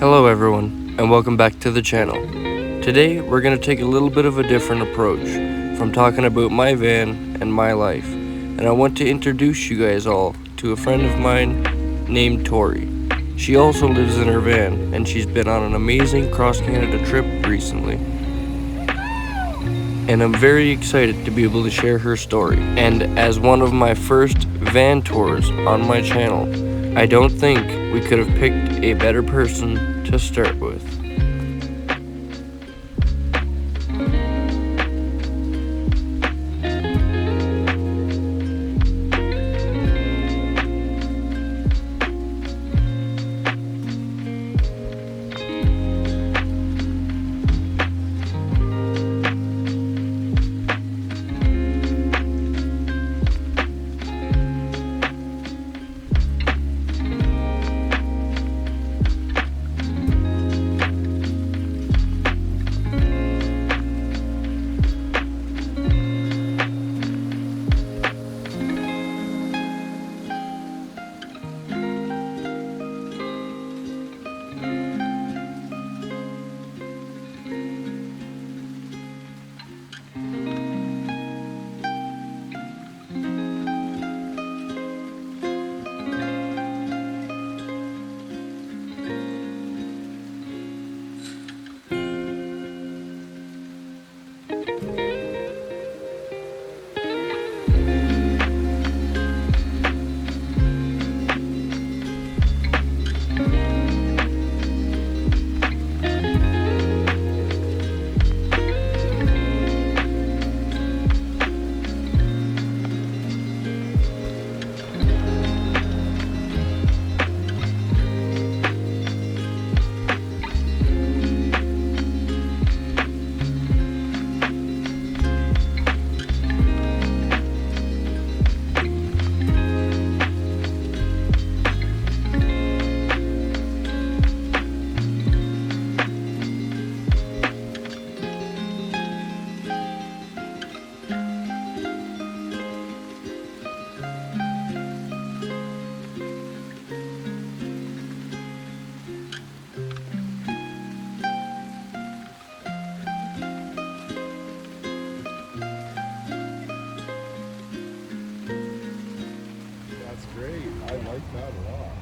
Hello everyone, and welcome back to the channel. Today we're going to take a little bit of a different approach from talking about my van and my life, and I want to introduce you guys all to a friend of mine named Tori. She also lives in her van, and she's been on an amazing cross-Canada trip recently. And I'm very excited to be able to share her story. And as one of my first van tours on my channel, I don't think we could have picked a better person to start with.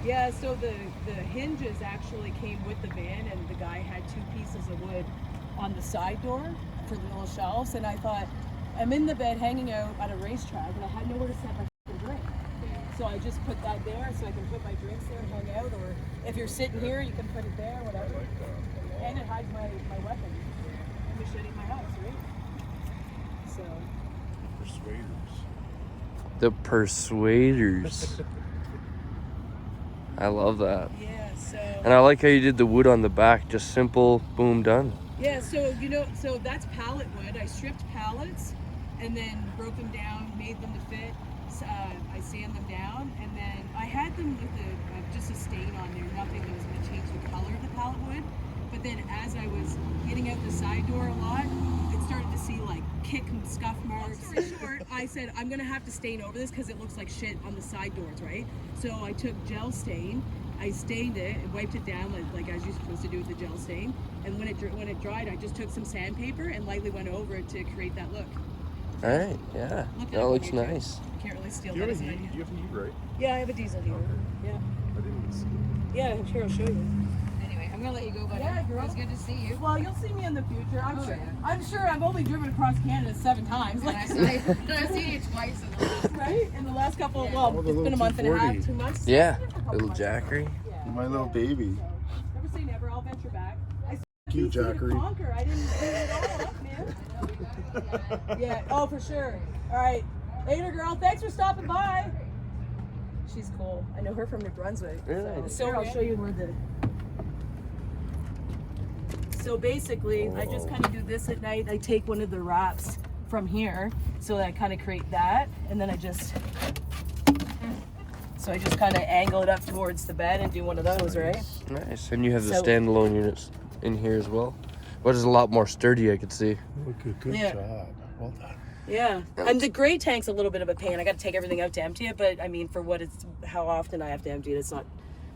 Yeah, so the hinges actually came with the van, and the guy had two pieces of wood on the side door for the little shelves, and I thought, I'm in the bed hanging out at a racetrack, and I had nowhere to set my drink. So I just put that there so I can put my drinks there and hang out, or if you're sitting here, you can put it there, whatever. And it hides my weapon. I'm macheting my house, right? So. The Persuaders. I love that. Yeah, so. And I like how you did the wood on the back, just simple, boom, done. Yeah, so so that's pallet wood. I stripped pallets and then broke them down, made them to fit. I sand them down, and then I had them with just a stain on there, nothing that was going to change the color of the pallet wood. But then as I was getting out the side door a lot, it started to see like kick and scuff marks. Long story short, I said, I'm going to have to stain over this because it looks like shit on the side doors, right? So I took gel stain, I stained it and wiped it down like as you're supposed to do with the gel stain. And when it dried, I just took some sandpaper and lightly went over it to create that look. All right, yeah, that looks nice. Can't really steal that. You have heat, right? Yeah, I have a diesel heater. Okay. Yeah. I didn't see it. Yeah, I'm sure I'll show you. Anyway, I'm gonna let you go, buddy. Yeah, girl. It was good to see you. Well, you'll see me in the future. I'm sure. Yeah. I'm sure I've only driven across Canada 7 times. And I've seen you twice in the last. Right? In the last couple. Yeah. Well, it's been a month and a half, 2 months. Yeah, little Jackery. Yeah. My little baby. Never say never. I'll venture back. Cute Jackery. Conquer. I didn't do it all up, man. Yeah. Oh, for sure. All right. Later, girl. Thanks for stopping by. She's cool. I know her from New Brunswick. Really? So here, I'll show you where the. So basically, I just kind of do this at night. I take one of the wraps from here, so that I kind of create that, and then I just kind of angle it up towards the bed and do one of those, right? Nice. And you have the So- standalone units in here as well, which is a lot more sturdy, I could see. Good Yeah. job. Well done. Yeah, and the gray tank's a little bit of a pain. I got to take everything out to empty it, but I mean, for what it's, how often I have to empty it, it's not,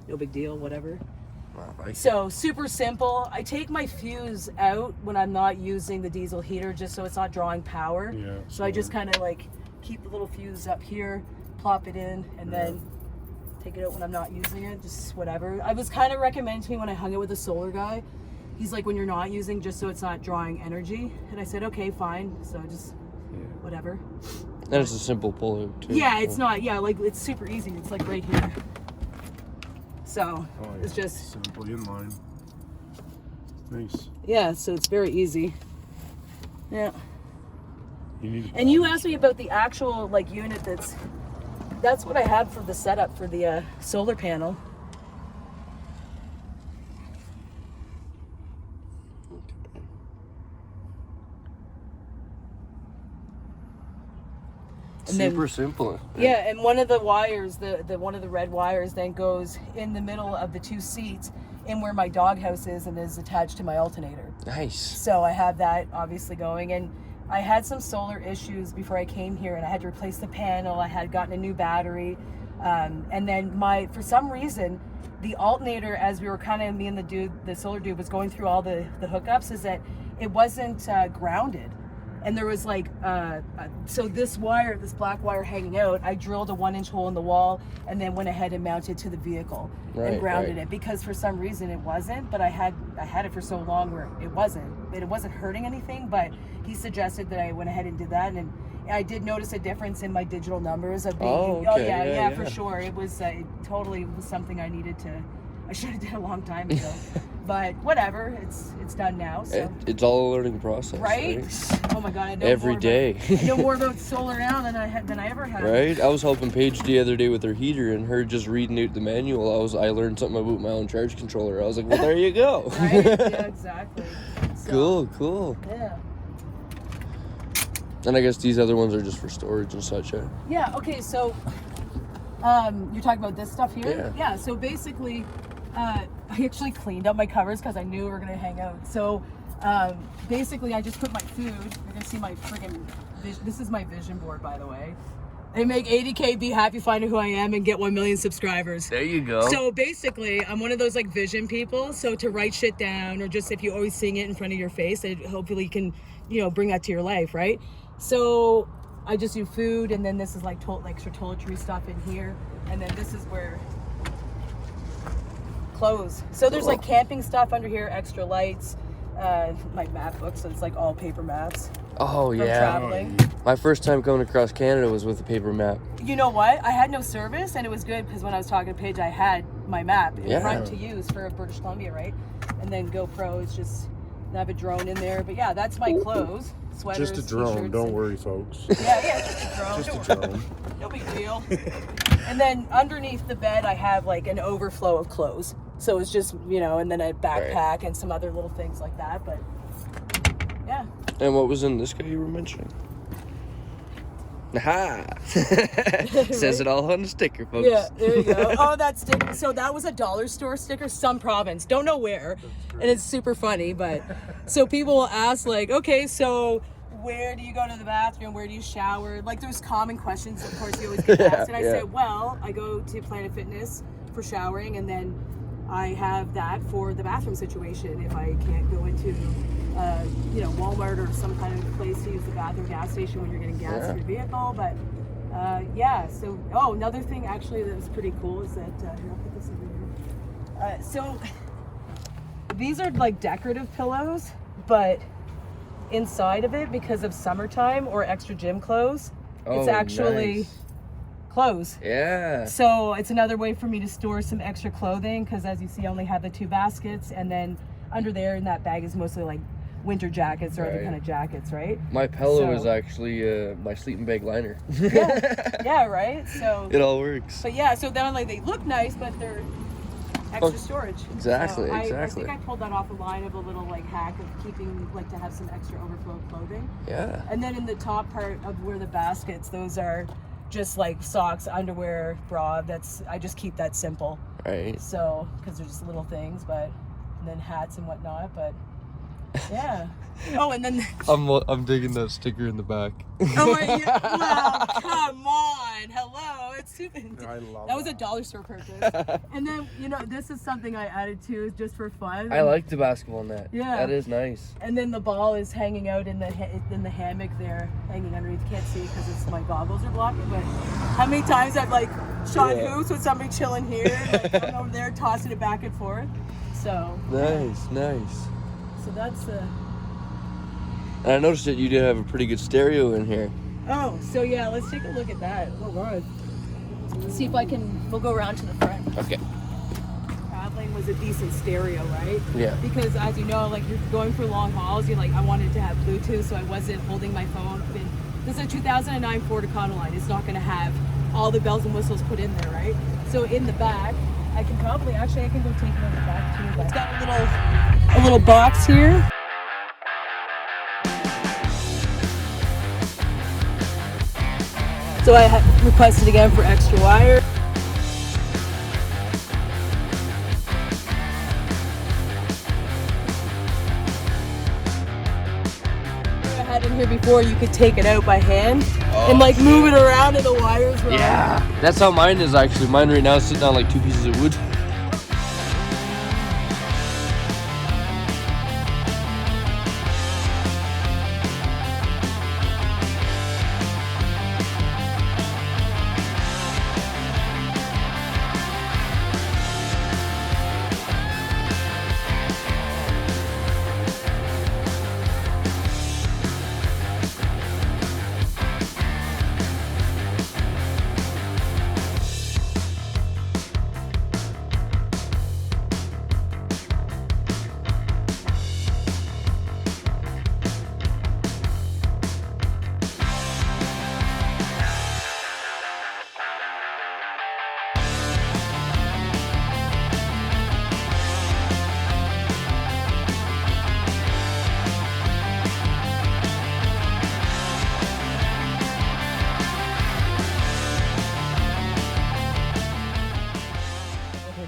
no big deal, whatever. Wow, So super simple. I take my fuse out when I'm not using the diesel heater just so it's not drawing power. Yeah. So I just kind of like keep the little fuse up here, plop it in, and then take it out when I'm not using it, just whatever. I was kind of recommended to me when I hung it with a solar guy. He's like, when you're not using, just so it's not drawing energy. And I said, okay, fine. So just whatever. And it's a simple pull out too. Yeah, it's not. Yeah, like it's super easy. It's like right here. So it's just simply in line. Nice. yeah. So it's very easy. Yeah. And you asked me about the actual like unit that's what I had for the setup for the solar panel. Super simple. Yeah, and one of the wires, the one of the red wires, then goes in the middle of the two seats, in where my doghouse is, and is attached to my alternator. Nice. So I have that obviously going, and I had some solar issues before I came here, and I had to replace the panel. I had gotten a new battery, and then for some reason, the alternator, as we were kind of, me and the solar dude was going through all the hookups, is that it wasn't grounded. And there was like, so this wire, this black wire hanging out, I drilled a 1-inch hole in the wall and then went ahead and mounted to the vehicle and grounded it, because for some reason it wasn't, but I had it for so long where it wasn't hurting anything, but he suggested that I went ahead and did that. And I did notice a difference in my digital numbers of being, yeah, for sure. It was totally was something I should have done a long time ago. But whatever, it's done now. So it's all a learning process, right? Oh my god, I know every day. I know more about solar now than I ever have. Right? I was helping Paige the other day with her heater, and her just reading out the manual. I learned something about my own charge controller. I was like, well, there you go. Right? Yeah, exactly. So, Cool. Yeah. And I guess these other ones are just for storage and such. Yeah. Okay. So, you're talking about this stuff here. Yeah. Yeah. So basically, I actually cleaned up my covers because I knew we were gonna hang out. So, basically, I just put my food. You're gonna see my friggin' this is my vision board, by the way. They make 80K, be happy finding who I am, and get 1 million subscribers. There you go. So basically, I'm one of those like vision people. So to write shit down, or just if you always seeing it in front of your face, it hopefully you can, bring that to your life, right? So I just do food, and then this is like extra toiletry stuff in here, and then this is where clothes. So there's like camping stuff under here, extra lights, my map book. So it's like all paper maps. Oh from yeah. traveling. My first time coming across Canada was with a paper map. You know what? I had no service, and it was good because when I was talking to Paige, I had my map in front to use for British Columbia, right? And then GoPro is just, I have a drone in there. But yeah, that's my clothes, sweaters, Just a drone, t-shirts, don't worry, folks. Yeah, just a drone. Just a drone. No big deal. And then underneath the bed, I have like an overflow of clothes. So it's just, and then a backpack and some other little things like that. But yeah. And what was in this guy you were mentioning? Aha! Says it all on the sticker, folks. Yeah, there you go. Oh, that sticker. So that was a dollar store sticker, some province. Don't know where. And it's super funny, but so people will ask like, okay, so where do you go to the bathroom? Where do you shower? Like there's common questions, of course, you always get asked. And I say, well, I go to Planet Fitness for showering, and then I have that for the bathroom situation if I can't go into Walmart or some kind of place to use the bathroom, gas station when you're getting gas for your vehicle. But so another thing actually that was pretty cool is that here, I'll put this over here. So these are like decorative pillows, but inside of it, because of summertime or extra gym clothes, it's actually clothes. Yeah. So it's another way for me to store some extra clothing, because as you see, I only have the 2 baskets, and then under there in that bag is mostly like winter jackets or other kind of jackets, right? My pillow is actually my sleeping bag liner. Yeah, right? So it all works. But yeah, so then like they look nice, but they're extra storage. Exactly, so exactly. I think I pulled that off a line of a little like hack of keeping, like, to have some extra overflow clothing. Yeah. And then in the top part of where the baskets, those are just like socks, underwear, bra. I just keep that simple. Right. So, because they're just little things, and then hats and whatnot, but yeah. Oh, and then I'm digging that sticker in the back. well, come on. van. Hello, it's super. I love That was a dollar store purchase. And then, you know, this is something I added to just for fun. I like the basketball net. Yeah. That is nice. And then the ball is hanging out in the hammock there, hanging underneath. You can't see because it's my goggles are blocking. But how many times I've like shot hoops with somebody chilling here, like going over there, tossing it back and forth. So Nice, nice. So that's the. And I noticed that you did have a pretty good stereo in here. Oh, so yeah, let's take a look at that. Oh God. Let's see if I can. We'll go around to the front. Okay. Traveling was a decent stereo, right? Yeah. Because as you know, like you're going for long hauls, you're like, I wanted to have Bluetooth, so I wasn't holding my phone. This is a 2009 Ford Econoline. It's not going to have all the bells and whistles put in there, right? So in the back, I can go take it in the back too. It's got a little box here. So I requested again for extra wire. I had in here before, you could take it out by hand and like move it around and the wires were Yeah. That's how mine is actually. Mine right now is sitting on like 2 pieces of wood.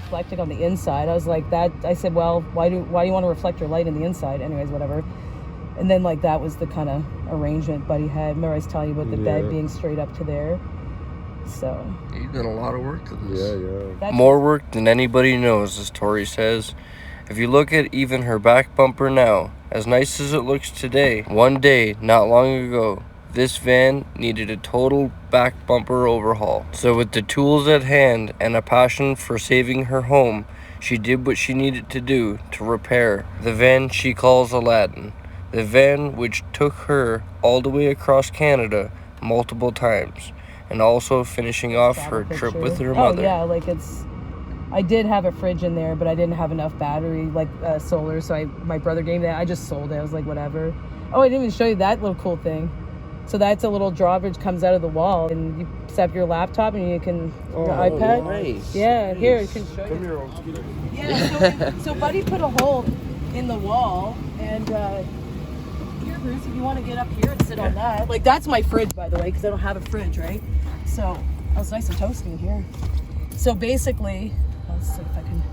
reflecting on the inside. I was like that. I said, well, why do you want to reflect your light in the inside? Anyways, whatever. And then like that was the kind of arrangement Buddy had. Remember I was telling you about the bed being straight up to there. So You've done a lot of work to this. Yeah. More work than anybody knows, as Tori says. If you look at even her back bumper now, as nice as it looks today, one day, not long ago, this van needed a total back bumper overhaul. So with the tools at hand and a passion for saving her home, she did what she needed to do to repair the van she calls Aladdin. The van which took her all the way across Canada multiple times, and also finishing off her trip with her mother. Oh yeah, like I did have a fridge in there, but I didn't have enough battery, like solar, so my brother gave me that. I just sold it. I was like, whatever. Oh, I didn't even show you that little cool thing. So that's a little drawbridge comes out of the wall, and you set up your laptop and you can your iPad. Nice. Yeah, here I can show you. Come here, I'll get it. Yeah, so Buddy put a hole in the wall, and here, Bruce, if you want to get up here and sit on that. Like that's my fridge, by the way, because I don't have a fridge, right? So oh, it's nice and toasty in here. So basically, let's see if I can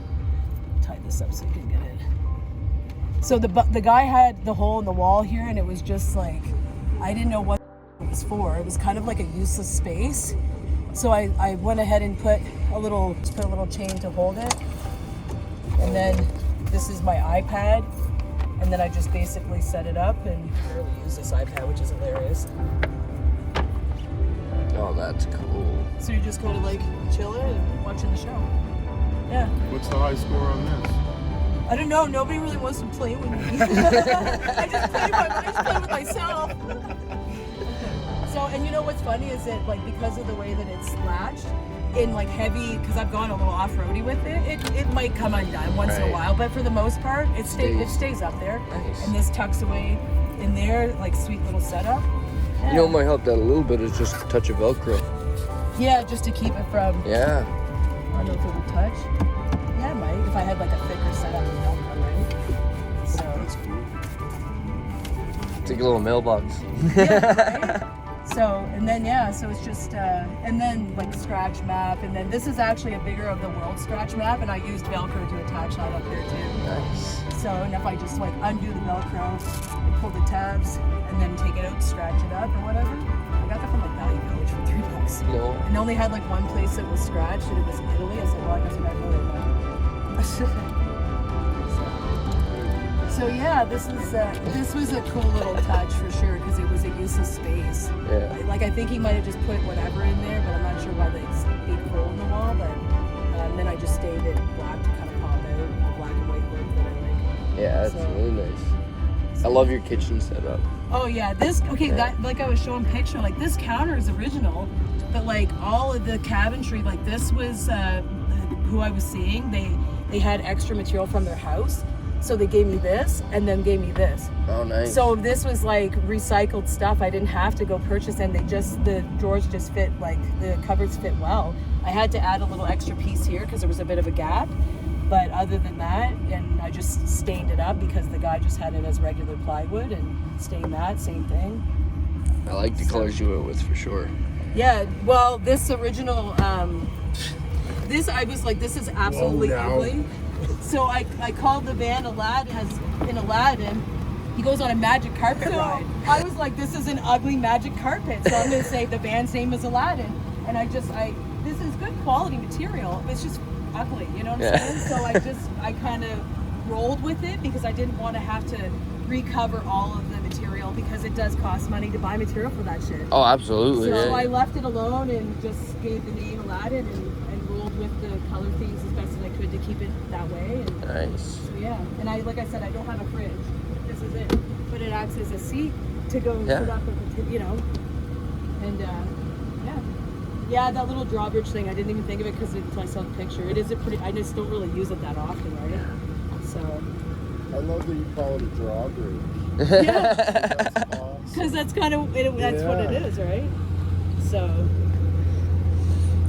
tie this up so you can get it. So the guy had the hole in the wall here, and it was just like, I didn't know what it was for. It was kind of like a useless space. So I went ahead and put a little chain to hold it. And then this is my iPad. And then I just basically set it up and barely use this iPad, which is hilarious. Oh, that's cool. So you're just kind of like chilling and watching the show. Yeah. What's the high score on this? I don't know. Nobody really wants to play with me. I just play with myself. So, and you know what's funny is that like because of the way that it's latched in like heavy, because I've gone a little off-roady with it, it might come undone once in a while, but for the most part, it stays up there. Nice. And this tucks away in there, like sweet little setup. Yeah. You know what might help that a little bit is just a touch of Velcro. Yeah, just to keep it from. Yeah. I don't know if it would touch. Yeah, it might. If I had like a thicker setup with Velcro, right? So. That's cool. It's like a little mailbox. Yeah, right? So, and then, yeah, so it's just, and then like scratch map, and then this is actually a bigger of the world scratch map, and I used Velcro to attach that up there too. Nice. So, and if I just like undo the Velcro and pull the tabs, and then take it out, scratch it up or whatever, I got that from like Value Village for $3. box. No. And they only had like one place that was scratched, and it was in Italy. I said, well, I guess I gotta go there. So yeah, this was a cool little touch for sure, because it was a useless space. Yeah. Like I think he might have just put whatever in there, but I'm not sure why there's a big hole in the wall. But then I just stained it black to kind of pop out the black and white look that I like. Yeah, that's So- really nice. I love your kitchen setup. Oh yeah, that like I was showing picture, like this counter is original, but like all of the cabinetry, like this was who I was seeing. They had extra material from their house, so they gave me this and then gave me this. Oh, nice. So this was like recycled stuff. I didn't have to go purchase them. The drawers just fit, like the cupboards fit well. I had to add a little extra piece here because there was a bit of a gap. But other than that, and I just stained it up because the guy just had it as regular plywood and stained that, same thing. I like the colors you went with for sure. Yeah, well, this original, this I was like, this is absolutely Whoa, now. ugly. So I called the van Aladdin. He goes on a magic carpet ride. I was like, this is an ugly magic carpet. So I'm gonna say the van's name is Aladdin. And this is good quality material. It's just ugly, you know what I'm saying? So I kind of rolled with it because I didn't want to have to recover all of the material, because it does cost money to buy material for that shit. Oh, absolutely. So yeah. I left it alone and just gave the name Aladdin and rolled with the color themes as best as I could to keep it that way. And Nice. so yeah, and like I said, I don't have a fridge. This is it, but it acts as a seat to go and Yeah. sit up, and yeah, that little drawbridge thing, I didn't even think of it until I saw the picture. It is I just don't really use it that often, right? So I love that you call it a drawbridge. yeah, That's awesome. because that's kind of that's what it is, right? So.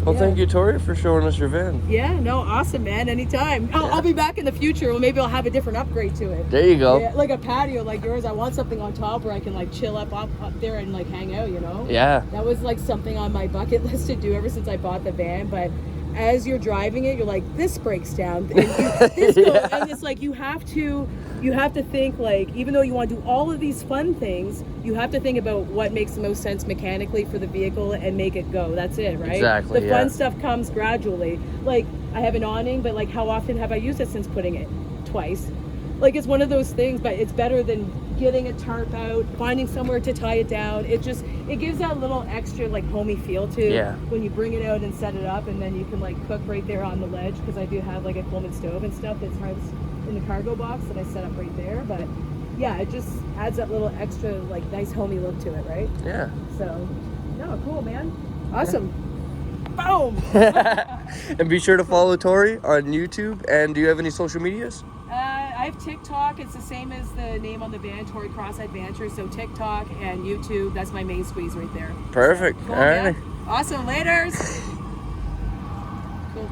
Well, Yeah. thank you, Tori, for showing us your van. Yeah, no, awesome, man. Anytime. I'll be back in the future. Well, maybe I'll have a different upgrade to it. There you go. Yeah, like a patio like yours. I want something on top where I can like chill up there and like hang out, you know? Yeah. That was like something on my bucket list to do ever since I bought the van. But as you're driving it, you're like, this breaks down. And, and it's like you have to think, like, even though you want to do all of these fun things, you have to think about what makes the most sense mechanically for the vehicle and make it go. That's it, right? Exactly, The fun stuff comes gradually. Like, I have an awning, but like, how often have I used it since putting it? Twice. Like, it's one of those things, but it's better than getting a tarp out, finding somewhere to tie it down. It gives that little extra like homey feel to when you bring it out and set it up, and then you can like cook right there on the ledge, because I do have like a Coleman stove and stuff that's housed in the cargo box that I set up right there. But yeah, it just adds that little extra like nice homey look to it, right? Yeah. So, no, cool, man. Awesome. Boom. And be sure to follow Tori on YouTube. And do you have any social medias? I have TikTok. It's the same as the name on the van, Tori Cross Adventure. So TikTok and YouTube, that's my main squeeze right there. Perfect. Cool, All right. man. Awesome. Laters.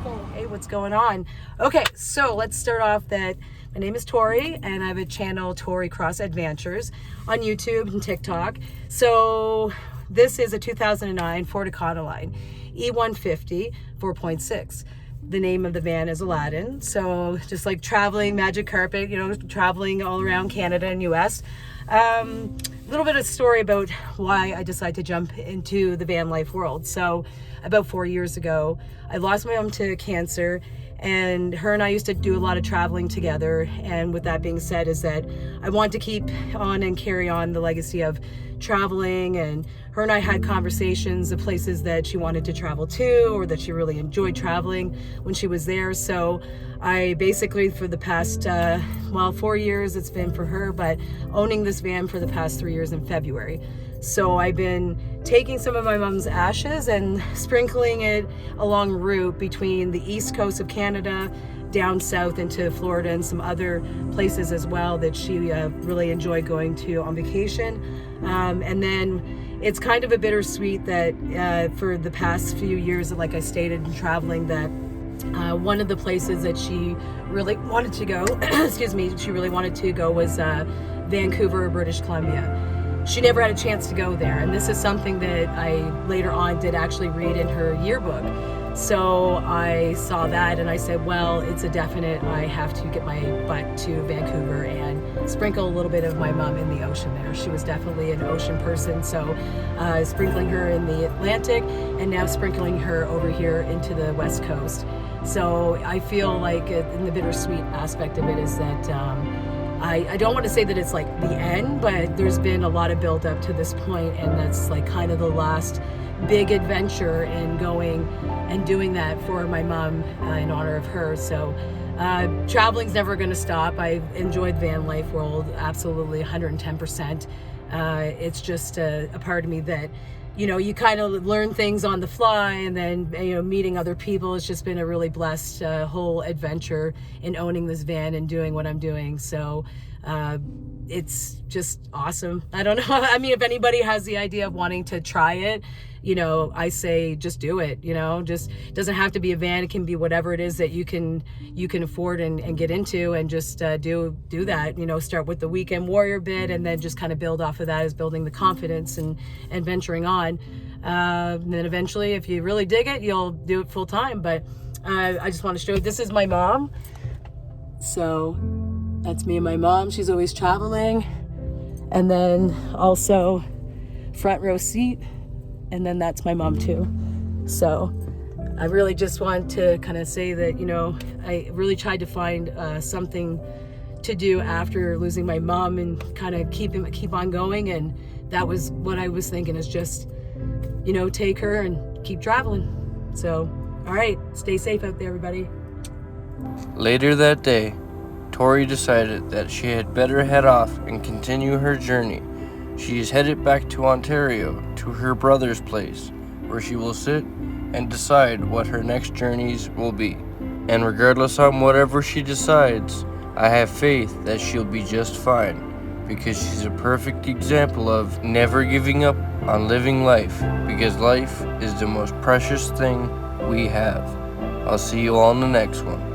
Cool. Hey, what's going on? Okay, so let's start off that my name is Tori, and I have a channel, Tori Cross Adventures, on YouTube and TikTok. So this is a 2009 Ford Econoline E150 4.6. The name of the van is Aladdin. So just like traveling magic carpet, traveling all around Canada and US. A little bit of story about why I decided to jump into the van life world. So about 4 years ago, I lost my mom to cancer, and her and I used to do a lot of traveling together. And with that being said, is that I want to keep on and carry on the legacy of traveling, and her and I had conversations of places that she wanted to travel to, or that she really enjoyed traveling when she was there. So I basically, for the past 4 years it's been for her, but owning this van for the past 3 years in February. So I've been taking some of my mom's ashes and sprinkling it along route between the east coast of Canada, down south into Florida, and some other places as well that she really enjoyed going to on vacation. And then it's kind of a bittersweet that for the past few years, like I stated, in traveling, that one of the places that she really wanted to go, she really wanted to go was Vancouver, British Columbia. She never had a chance to go there, and this is something that I later on did actually read in her yearbook. So I saw that and I said, well, it's a definite, I have to get my butt to Vancouver and sprinkle a little bit of my mom in the ocean there. She was definitely an ocean person, so sprinkling her in the Atlantic and now sprinkling her over here into the West Coast. So I feel like in the bittersweet aspect of it is that I don't want to say that it's like the end, but there's been a lot of build up to this point, and that's like kind of the last big adventure in going and doing that for my mom in honor of her. So traveling's never going to stop. I've enjoyed van life world absolutely 110%. It's just a part of me that, you know, you kind of learn things on the fly, and then, you know, meeting other people. It's just been a really blessed whole adventure in owning this van and doing what I'm doing. So it's just awesome. I don't know. I mean, if anybody has the idea of wanting to try it, you know, I say just do it. You know, just doesn't have to be a van. It can be whatever it is that you can afford and get into, and just do that. You know, start with the weekend warrior bit, and then just kind of build off of that as building the confidence and venturing on. And then eventually, if you really dig it, you'll do it full time. But I just want to show you, this is my mom. So that's me and my mom. She's always traveling. And then also front row seat. And then that's my mom too. So I really just want to kind of say that, you know, I really tried to find something to do after losing my mom and kind of keep on going. And that was what I was thinking, is just, you know, take her and keep traveling. So, all right, stay safe out there, everybody. Later that day, Tori decided that she had better head off and continue her journey. She is headed back to Ontario, to her brother's place, where she will sit and decide what her next journeys will be. And regardless on whatever she decides, I have faith that she'll be just fine, because she's a perfect example of never giving up on living life, because life is the most precious thing we have. I'll see you all in the next one.